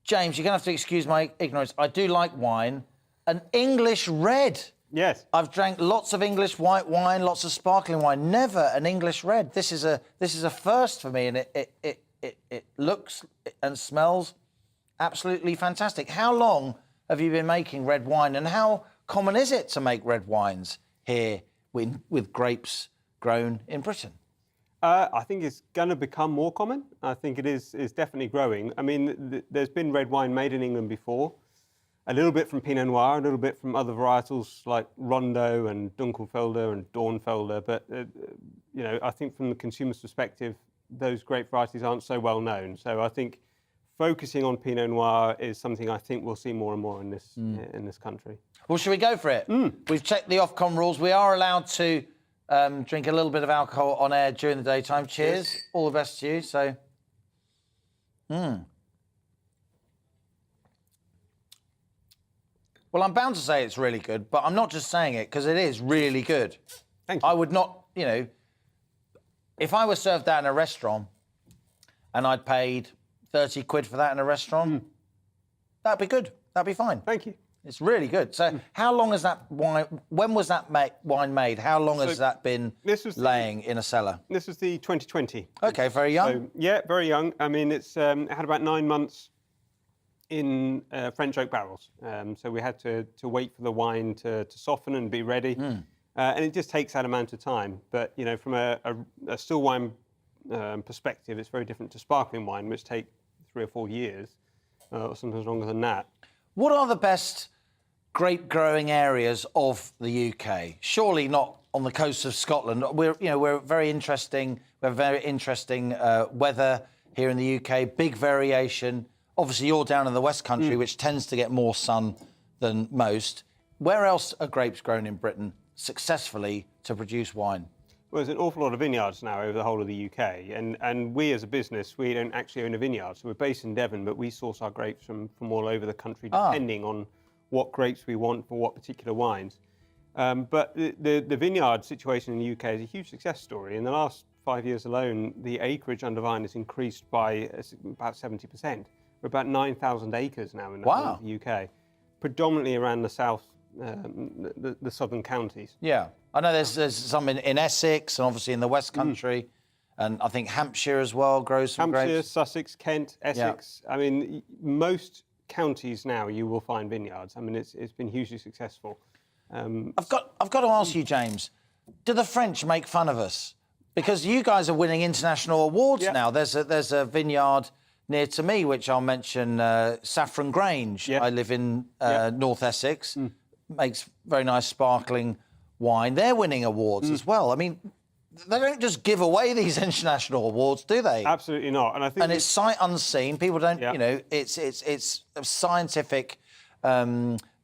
James, you're going to have to excuse my ignorance. I do like wine. An English red. Yes. I've drank lots of English white wine, lots of sparkling wine. Never an English red. This is a first for me, and it looks and smells absolutely fantastic. How long have you been making red wine, and how common is it to make red wines here with grapes grown in Britain? I think it's going to become more common. I think it is definitely growing. I mean, there's been red wine made in England before, a little bit from Pinot Noir, a little bit from other varietals like Rondo and Dunkelfelder and Dornfelder. But, you know, I think from the consumer's perspective, those grape varieties aren't so well known. So I think focusing on Pinot Noir is something I think we'll see more and more in this country. Well, should we go for it? We've checked the Ofcom rules. We are allowed to drink a little bit of alcohol on air during the daytime. Cheers. Yes. All the best to you. So, Well, I'm bound to say it's really good, but I'm not just saying it because it is really good. Thank you. I would not, you know, if I was served that in a restaurant and I'd paid 30 quid for that in a restaurant, that'd be good. That'd be fine. Thank you. It's really good. So how long has that wine... When was that wine made? How long has that been laying in a cellar? This was the 2020. OK, very young. So, yeah, very young. I mean, it had about 9 months in French oak barrels. So we had to wait for the wine to soften and be ready. And it just takes that amount of time. But, you know, from a still wine perspective, it's very different to sparkling wine, which take 3 or 4 years, or sometimes longer than that. What are the best grape growing areas of the UK? Surely not on the coast of Scotland. We're very interesting. We have very interesting weather here in the UK. Big variation. Obviously, you're down in the West Country, which tends to get more sun than most. Where else are grapes grown in Britain successfully to produce wine? Well, there's an awful lot of vineyards now over the whole of the UK, and we as a business, we don't actually own a vineyard. So we're based in Devon, but we source our grapes from all over the country, depending on what grapes we want for what particular wines. But the vineyard situation in the UK is a huge success story. In the last 5 years alone, the acreage under vine has increased by about 70%. We're about 9,000 acres now in the whole of the UK, predominantly around the south, the southern counties. Yeah. I know there's some in Essex and obviously in the West Country, and I think Hampshire as well grows some grapes. Hampshire, Sussex, Kent, Essex. Yeah. I mean, most counties now you will find vineyards. I mean, it's been hugely successful. I've got to ask you, James, do the French make fun of us? Because you guys are winning international awards now. There's a vineyard near to me, which I'll mention, Saffron Grange. I live in North Essex. Makes very nice sparkling wine. They're winning awards as well. I mean, they don't just give away these international awards, do they? Absolutely not. And I think it's sight unseen. People don't, you know, it's a scientific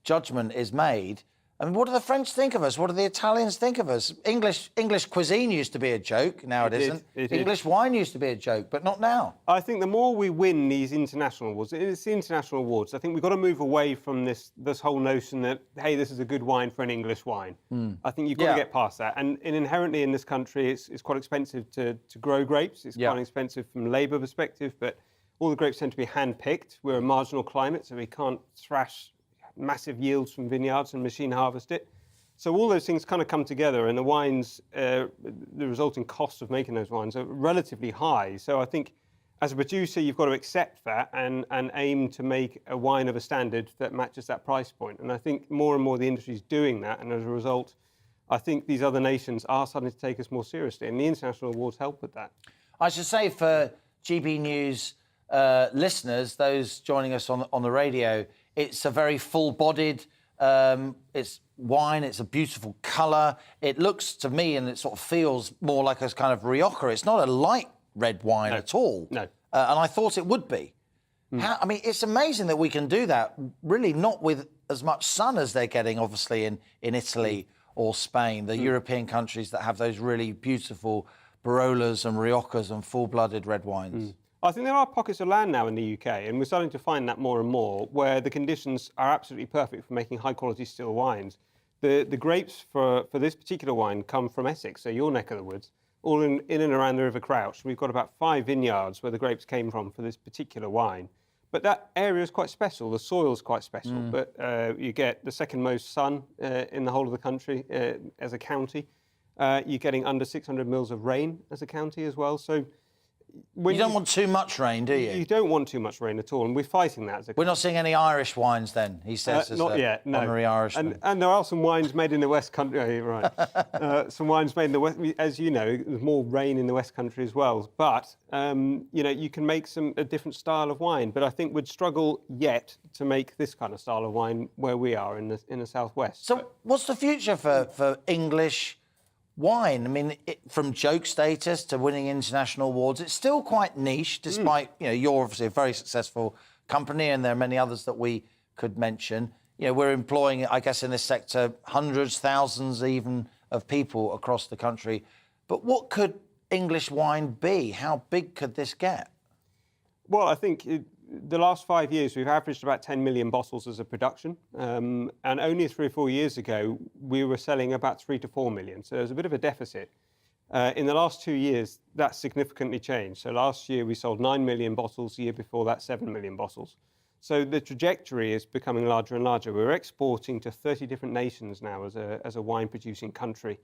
judgment is made. I mean, what do the French think of us? What do the Italians think of us? English cuisine used to be a joke. Now it isn't. English wine used to be a joke, but not now. I think the more we win these international awards, it's the international awards. I think we've got to move away from this whole notion that, hey, this is a good wine for an English wine. I think you've got to get past that. And inherently in this country, it's quite expensive to grow grapes. It's quite expensive from a labour perspective, but all the grapes tend to be hand-picked. We're a marginal climate, so we can't thrash massive yields from vineyards and machine harvest it. So all those things kind of come together, and the wines, the resulting cost of making those wines are relatively high. So I think as a producer, you've got to accept that and aim to make a wine of a standard that matches that price point. And I think more and more the industry is doing that. And as a result, I think these other nations are starting to take us more seriously. And the international awards help with that. I should say for GB News listeners, those joining us on the radio, it's a very full-bodied, it's wine, it's a beautiful colour. It looks to me, and it sort of feels more like a kind of Rioja. It's not a light red wine at all. No. And I thought it would be. I mean, it's amazing that we can do that, really not with as much sun as they're getting, obviously, in Italy or Spain, the European countries that have those really beautiful Barolas and Riojas and full-blooded red wines. I think there are pockets of land now in the UK, and we're starting to find that more and more, where the conditions are absolutely perfect for making high-quality still wines. The grapes for this particular wine come from Essex, so your neck of the woods, all in and around the River Crouch. We've got about 5 vineyards where the grapes came from for this particular wine. But that area is quite special. The soil's quite special, but you get the second most sun in the whole of the country as a county. You're getting under 600 mils of rain as a county as well. So You don't want too much rain, do you? You don't want too much rain at all, and we're fighting that. We're not seeing any Irish wines then, he says, as not yet, no. honorary Irishman. And there are some wines made in the West Country. Oh, you're right. Some wines made in the West. As you know, there's more rain in the West Country as well. But you know, you can make a different style of wine. But I think we'd struggle yet to make this kind of style of wine where we are in the southwest. So, what's the future for English wine? I mean, from joke status to winning international awards, it's still quite niche, despite, you know, you're obviously a very successful company and there are many others that we could mention. You know, we're employing, I guess, in this sector, hundreds, thousands even of people across the country. But what could English wine be? How big could this get? Well, I think the last 5 years, we've averaged about 10 million bottles as a production. And only 3 or 4 years ago, we were selling about 3 to 4 million. So there's a bit of a deficit. In the last 2 years, that's significantly changed. So last year, we sold 9 million bottles. The year before that, 7 million bottles. So the trajectory is becoming larger and larger. We're exporting to 30 different nations now as a wine-producing country,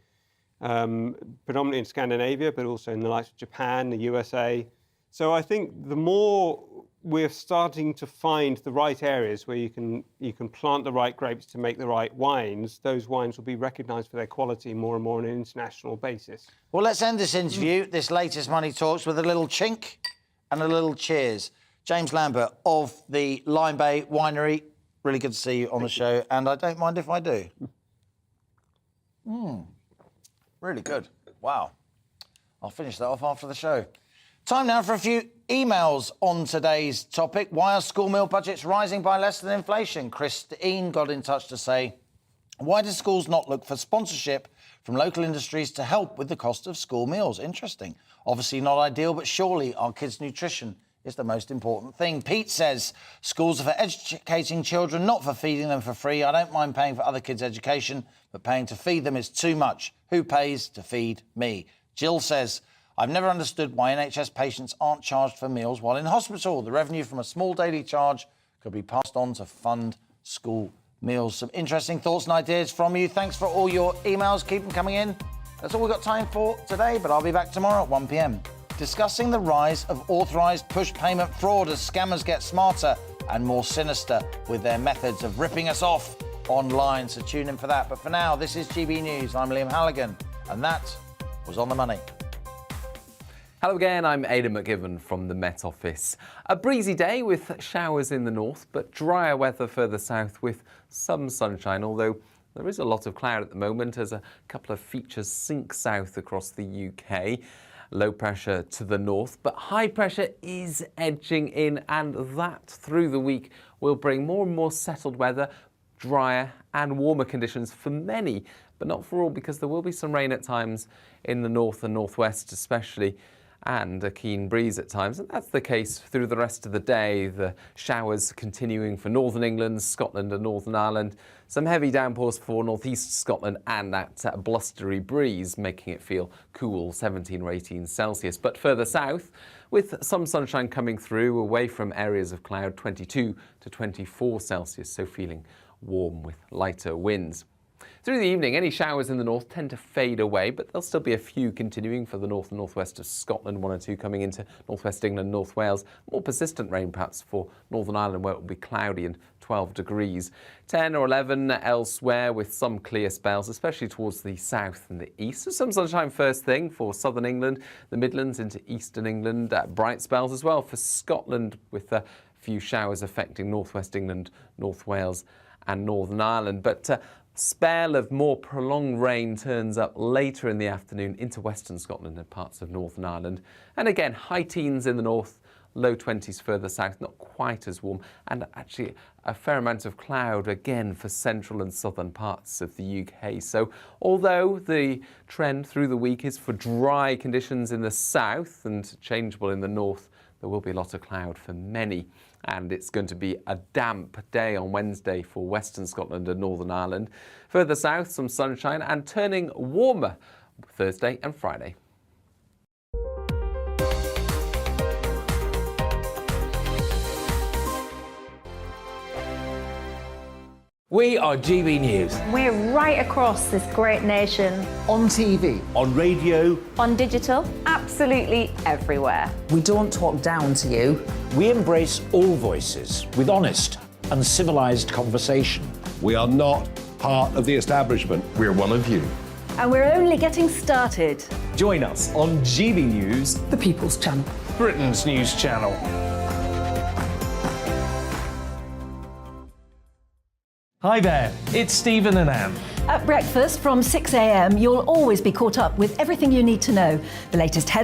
predominantly in Scandinavia, but also in the likes of Japan, the USA. So I think the more we're starting to find the right areas where you can plant the right grapes to make the right wines, those wines will be recognised for their quality more and more on an international basis. Well, let's end this interview, this latest Money Talks, with a little chink and a little cheers. James Lambert of the Lime Bay Winery, really good to see you on the show, and I don't mind if I do. Really good. Wow. I'll finish that off after the show. Time now for a few emails on today's topic. Why are school meal budgets rising by less than inflation? Christine got in touch to say, why do schools not look for sponsorship from local industries to help with the cost of school meals? Interesting. Obviously not ideal, but surely our kids' nutrition is the most important thing. Pete says, schools are for educating children, not for feeding them for free. I don't mind paying for other kids' education, but paying to feed them is too much. Who pays to feed me? Jill says, I've never understood why NHS patients aren't charged for meals while in hospital. The revenue from a small daily charge could be passed on to fund school meals. Some interesting thoughts and ideas from you. Thanks for all your emails. Keep them coming in. That's all we've got time for today, but I'll be back tomorrow at 1 p.m. discussing the rise of authorised push payment fraud as scammers get smarter and more sinister with their methods of ripping us off online. So tune in for that. But for now, this is GB News. I'm Liam Halligan, and that was On the Money. Hello again, I'm Aidan McGibbon from the Met Office. A breezy day with showers in the north, but drier weather further south with some sunshine, although there is a lot of cloud at the moment as a couple of features sink south across the UK. Low pressure to the north, but high pressure is edging in, and that through the week will bring more and more settled weather, drier and warmer conditions for many, but not for all, because there will be some rain at times in the north and northwest especially, and a keen breeze at times, and that's the case through the rest of the day. The showers continuing for northern England, Scotland and Northern Ireland. Some heavy downpours for northeast Scotland, and that blustery breeze making it feel cool, 17 or 18 Celsius. But further south, with some sunshine coming through away from areas of cloud, 22 to 24 Celsius, so feeling warm with lighter winds. Through the evening, any showers in the north tend to fade away, but there'll still be a few continuing for the north and northwest of Scotland, 1 or 2 coming into northwest England, North Wales. More persistent rain perhaps for Northern Ireland, where it will be cloudy and 12 degrees. 10 or 11 elsewhere with some clear spells, especially towards the south and the east. So some sunshine first thing for southern England, the Midlands into eastern England. Bright spells as well for Scotland, with a few showers affecting northwest England, North Wales and Northern Ireland. But spell of more prolonged rain turns up later in the afternoon into western Scotland and parts of Northern Ireland. And again, high teens in the north, low 20s further south, not quite as warm, and actually a fair amount of cloud again for central and southern parts of the UK. So although the trend through the week is for dry conditions in the south and changeable in the north, there will be a lot of cloud for many. And it's going to be a damp day on Wednesday for western Scotland and Northern Ireland. Further south, some sunshine and turning warmer Thursday and Friday. We are GB News. We're right across this great nation. On TV. On radio. On digital. Absolutely absolutely everywhere. We don't talk down to you. We embrace all voices with honest and civilised conversation. We are not part of the establishment. We're one of you. And we're only getting started. Join us on GB News, The People's Channel. Britain's news channel. Hi there, it's Stephen and Anne. At breakfast from 6 a.m, you'll always be caught up with everything you need to know. The latest headlines.